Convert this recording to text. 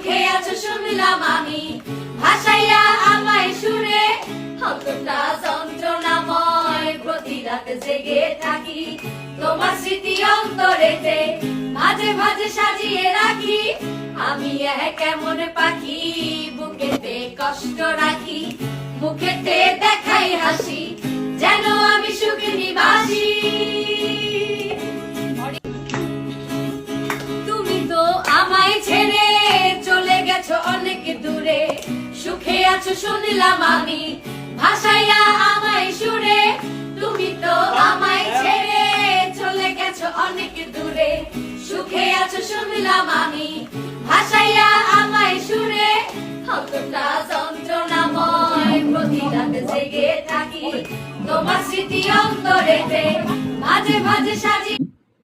সুখে আছো শুনলাম আমি, ভাসাইয়া আমায় সুরে, কতটা যন্ত্রণাময়, প্রতি রাত জেগে থাকি, তোমার স্মৃতি অন্তরেতে মাঝে মাঝে সাজিয়ে রাখি। আমি এক এমন পাখি, বুকেতে কষ্ট রাখি, মুখেতে দেখাই হাসি, যেন আমি সুখে নিবাসী। তুমি তো আমায় ছেড়ে চলে গেছো অনেক দূরে, সুখে আছো শুনলাম আমি, ভাসাইয়া আমায় সুরে। তুমি তো আমায় ছেড়ে চলে গেছো অনেক দূরে, সুখে আছো শুনলাম আমি, ভাসাইয়া আমায় সুরে, কতটা যন্ত্রণাময়, প্রতি রাত জেগে থাকি, তোমার স্মৃতি অন্তরেতে মাঝে মাঝে সাজিয়ে